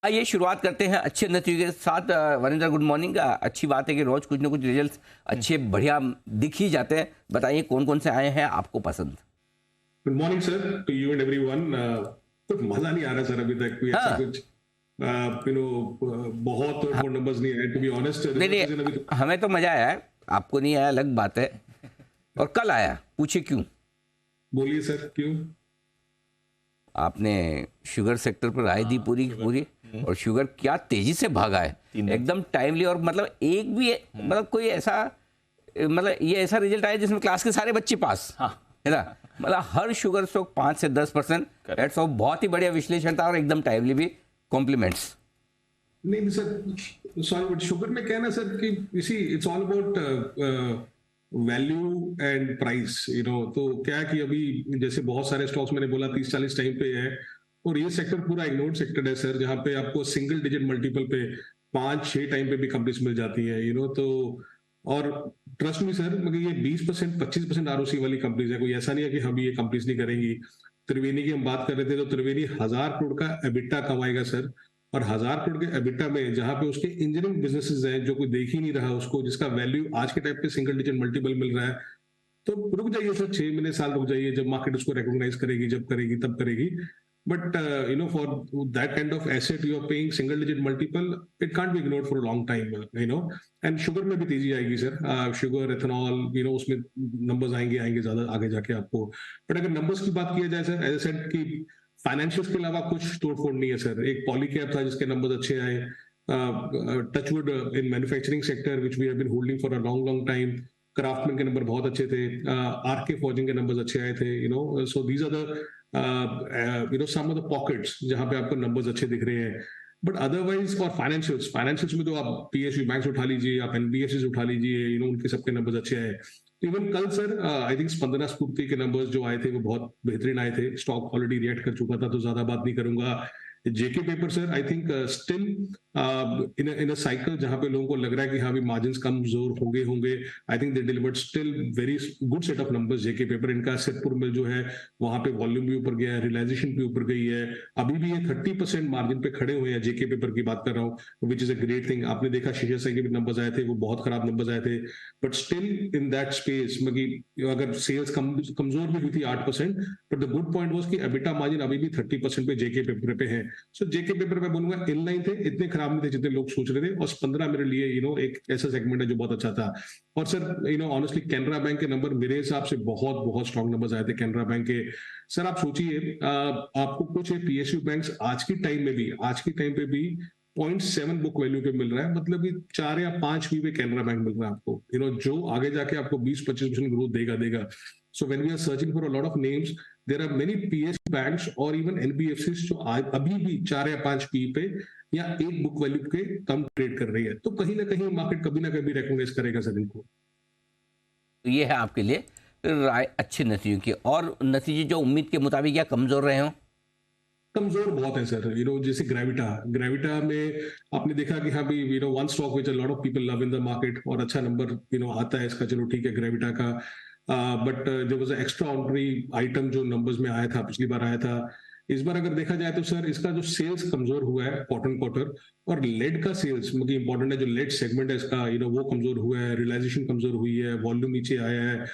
आइए शुरुआत करते हैं अच्छे नतीजे के साथ। Varinder, good morning. अच्छी बात है कि रोज कुछ ना कुछ रिजल्ट्स अच्छे बढ़िया दिख ही जाते हैं। बताइए कौन कौन से आए हैं आपको पसंद। Good morning sir to you and everyone. कुछ मजा नहीं आ रहा सर अभी तक कोई ऐसा हाँ कुछ बहुत हाँ। तोड़फोड़ नंबर्स नहीं आए टू बी ऑनेस्ट। नहीं रिजल्ट सीजन अभी नहीं, हमें तो मजा आया है, आपको नहीं आया अलग बात है। और कल आया, पूछिए क्यों। बोलिए सर क्यों। आपने शुगर सेक्टर पर राय दी पूरी की पूरी, और शुगर क्या तेजी से भागा है, एकदम टाइमली। और मतलब एक भी मतलब कोई ऐसा मतलब ये ऐसा रिजल्ट आया जिसमें क्लास के सारे बच्चे पास, है ना। मतलब हर शुगर स्टॉक 5 से 10%। दैट्स ऑफ बहुत ही बढ़िया विश्लेषण था और एकदम टाइमली भी। कॉम्प्लीमेंट्स। नहीं सर, सॉरी बट शुगर में क्या है ना सर कि इसी it's all about value and price तो क्या है कि अभी जैसे बहुत सारे स्टॉक्स मैंने बोला 30-40 टाइम पे है, और ये सेक्टर पूरा इग्नोर्ड सेक्टर है सर, जहाँ पे आपको सिंगल डिजिट मल्टीपल पे 5-6 टाइम पे भी कंपनीज मिल जाती है तो। और ट्रस्ट मी सर, मगर ये 20% 25% आरओसी वाली कंपनीज है, कोई ऐसा नहीं है कि हम ये कंपनीज नहीं करेंगी। त्रिवेणी की हम बात कर रहे थे तो त्रिवेणी 1000 करोड़ का एबिटा कमाएगा सर, और 1000 करोड़ के एबिटा में जहां पे उसके इंजीनियरिंग बिजनेसेस हैं जो कोई देख ही नहीं रहा उसको, जिसका वैल्यू आज के टाइप पे सिंगल डिजिट मल्टीपल मिल रहा है, तो रुक जाइए सर 6 महीने साल रुक जाइए, जब मार्केट उसको रिकॉग्नाइज करेगी, जब करेगी तब करेगी। But for that kind of asset you are paying single digit multiple, it can't be ignored for a long time. And sugar में भी तेजी आएगी सर, शुगर एथेनॉल उसमें नंबर्स आएंगे आएंगे ज्यादा आगे जाके आपको। बट अगर नंबर्स की बात किया जाए सर, एज ए सेड कि फाइनेंशियल्स के अलावा कुछ तोड़फोड़ नहीं है सर। एक पॉलीकैब था जिसके नंबर्स अच्छे आए, touchwood in manufacturing sector which we have been holding for a long long time, Craftsman के नंबर बहुत अच्छे थे, आर के फॉर्जिंग के नंबर्स अच्छे आए थे, so these are the some of the pockets जहां पे आपको नंबर्स अच्छे दिख रहे हैं। बट अदरवाइज और फाइनेंशियल्स में तो आप पीएसयू बैंक्स उठा लीजिए, आप एनबीएफसी उठा लीजिए, उनके सबके नंबर्स अच्छे आए। इवन कल सर आई थिंक स्पंदना स्फूर्ति के नंबर्स जो आए थे वो बहुत बेहतरीन आए थे। स्टॉक ऑलरेडी रिएक्ट कर चुका था तो ज्यादा बात नहीं करूंगा। JK paper sir I think still in a cycle जहां पे लोगों को लग रहा है कि हाँ भी मार्जिन कमजोर होंगे होंगे, I think they delivered still very good set of numbers. JK paper इनका सिरपुर मिल जो है वहां पे वॉल्यूम भी ऊपर गया है, रियलाइजेशन भी ऊपर गई है, अभी भी ये 30% मार्जिन पे खड़े हुए हैं। जेके पेपर की बात कर रहा हूँ, which is a great thing. आपने देखा शीशा से के भी नंबर्स आए थे, वो बहुत खराब नंबर्स आए थे, but still in that space मतलब अगर सेल्स कमजोर भी हुई थी 8%, but the good point was कि एबिटा मार्जिन अभी भी 30% पे जेके पेपर पे है। सो जेके पेपर पे बोलूंगा इनलाइन थे, इतने खराब नहीं थे जितने लोग सोच रहे थे, और 15 मेरे लिए एक ऐसा सेगमेंट है जो बहुत अच्छा था। और सर ऑनेस्टली कैनरा बैंक के नंबर मेरे हिसाब से बहुत बहुत स्ट्रॉन्ग नंबर्स आए थे कैनरा बैंक के। सर आप सोचिए, आपको कुछ पीएसयू बैंक्स आज की टाइम पे भी 0.7 बुक वैल्यू पे मिल रहा है, मतलब कि 4 या 5 भी पे कैनरा बैंक मिल रहा है आपको, जो आगे जाके आपको 20-25% ग्रोथ देगा। So when we are searching for a lot of names, there are many PSU banks और इवन एनबीएफसीज जो अभी भी 4 या 5 पी पे या 1 बुक वैल्यू के कम ट्रेड कर रही है, तो कहीं ना कहीं मार्केट कभी ना कभी रिकॉग्नाइज करेगा सर इनको। तो ये है आपके लिए राय अच्छे नतीजों की। और नतीजे जो उम्मीद के मुताबिक या कमजोर रहे हो? कमजोर बहुत है सर, जैसे ग्रेविटा में आपने देखा कि हाँ भी one stock which a lot of people love in the market, और अच्छा नंबर आता है इसका, चलो ठीक है ग्रेविटा का। But there was extraordinary item जो नंबर्स में आया था, पिछली बार आया था। इस बार अगर देखा जाए तो सर इसका जो सेल्स कमजोर हुआ है क्वार्टर, और लेड का सेल्स मतलब इंपॉर्टेंट है, जो लेड सेगमेंट है इसका वो कमजोर हुआ है, रियलाइजेशन कमजोर हुई है, वॉल्यूम नीचे आया है।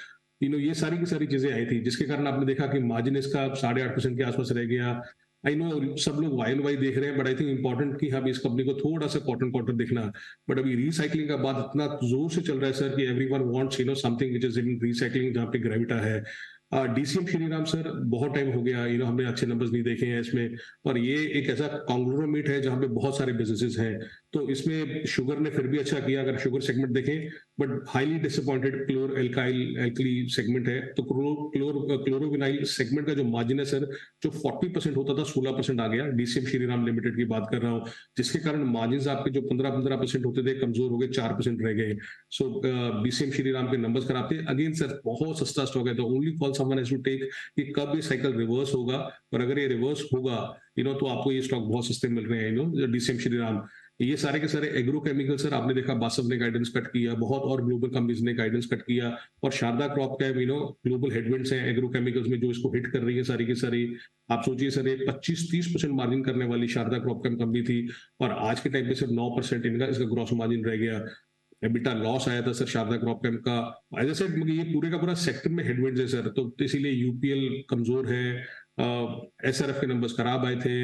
ये सारी की सारी चीजें आई थी, जिसके कारण आपने देखा कि मार्जिन इसका 8.5% के आसपास रह गया। आई नो सब लोग वाई वाई देख रहे हैं, बट आई थिंक इंपॉर्टेंट कि हाँ इस कंपनी को थोड़ा सा क्वार्टर देखना। बट अभी रिसाइकलिंग का बात इतना जोर से चल रहा है सर कि everyone wants something which is in recycling, जहाँ पे ग्रेविटा है। डीसीएम श्रीराम सर बहुत टाइम हो गया, हमने अच्छे नंबर्स नहीं देखे हैं इसमें, और ये एक ऐसा कॉन्ग्लोमेरेट है जहाँ पे बहुत सारे बिजनेसेस हैं, तो इसमें शुगर ने फिर भी अच्छा किया अगर शुगर सेगमेंट देखें। But highly disappointed chlor alkali segment है, तो क्लोरोविनाइल सेगमेंट का जो मार्जिन है सर, जो 40% होता था 16% आ गया। डीसीएम श्रीराम लिमिटेड की बात कर रहा हूँ, जिसके कारण मार्जिन आपके जो 15% होते थे कमजोर हो गए, 4% रह गए। सो डीसीएम श्रीराम के नंबर्स खराब थे। अगेन सर बहुत सस्ता स्टॉक है, तो only call someone has to take कि कब ये साइकिल रिवर्स होगा, और अगर ये रिवर्स होगा तो आपको ये स्टॉक बहुत सस्ते मिल रहे हैं डीसीएम श्रीराम। ये सारे के सारे एग्रो केमिकल सर, आपने देखा बासव ने गाइडेंस कट किया, बहुत और ग्लोबल कंपनीज ने गाइडेंस कट किया, और Sharda crop chem global headwinds हैं एग्रो केमिकल्स में जो इसको हिट कर रही है सारी की सारी। आप सोचिए सर, एक 25-30% मार्जिन करने वाली शारदा क्रॉप कैम कंपनी थी, और आज के टाइम पे सिर्फ 9% इनका इसका ग्रॉस मार्जिन रह गया। एबिटा लॉस आया था सर शारदा क्रॉप कैम का। एज आई सेड, ये पूरे का पूरा सेक्टर में हेडविंड्स है सर, तो इसीलिए यूपीएल कमजोर है, एसआरएफ के नंबर्स खराब आए थे।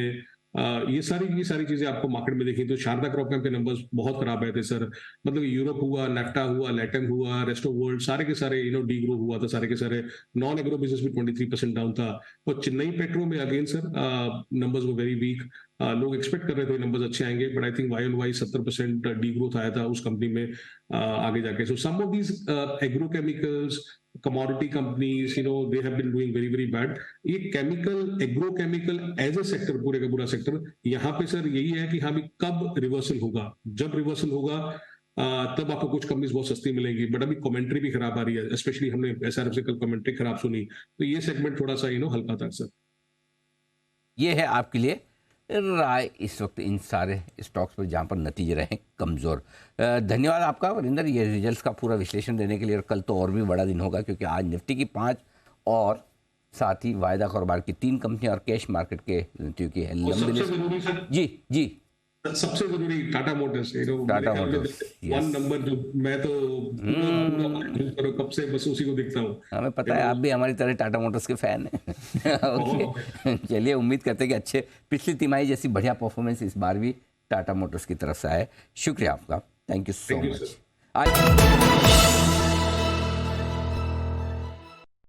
ये सारी चीजें आपको मार्केट में देखी तो शारदा क्रॉप कैम के नंबर्स बहुत खराब आए थे सर। मतलब यूरोप हुआ, नेफ्टा हुआ, लैटम हुआ, रेस्ट ऑफ वर्ल्ड, सारे के सारे डी ग्रो हुआ था, सारे के सारे। नॉन एग्रो बिजनेस भी 23% डाउन था। और चेन्नई पेट्रो में अगेन सर नंबर्स वो वेरी वीक। लोग एक्सपेक्ट कर रहे थे नंबर्स अच्छे आएंगे, but I think Y on Y 70% degrowth आया था उस कंपनी में आगे जाके। So some of these agro chemicals, commodity companies, they have been doing very very bad. ये chemical, agro chemical as a sector, पूरे का पूरा सेक्टर, यहाँ पे सर यही है कि हाँ भी कब रिवर्सल होगा। जब रिवर्सल होगा तब आपको कुछ कंपनीज बहुत सस्ती मिलेंगी, बट अभी कमेंट्री भी खराब आ रही है। स्पेशली हमने एसआरएफ से कल कमेंट्री खराब सुनी, तो ये सेगमेंट थोड़ा सा हल्का था सर। ये है आपके लिए राय इस वक्त इन सारे स्टॉक्स पर जहाँ पर नतीजे रहे कमज़ोर। धन्यवाद आपका वरिंदर, ये रिजल्ट्स का पूरा विश्लेषण देने के लिए। और कल तो और भी बड़ा दिन होगा, क्योंकि आज निफ्टी की 5 और साथ ही वायदा कारोबार की 3 कंपनियां और कैश मार्केट के नीतियों की लंबी। जी सबसे जरूरी Tata Motors, Tata Motors one number, जो मैं तो कब से बस उसी को देखता हूँ। हमें पता है आप भी हमारी तरह टाटा मोटर्स के फैन हैं। ओके, चलिए उम्मीद करते हैं कि अच्छे पिछली तिमाही जैसी बढ़िया परफॉर्मेंस इस बार भी टाटा मोटर्स की तरफ से आए। शुक्रिया आपका, थैंक यू सो मच।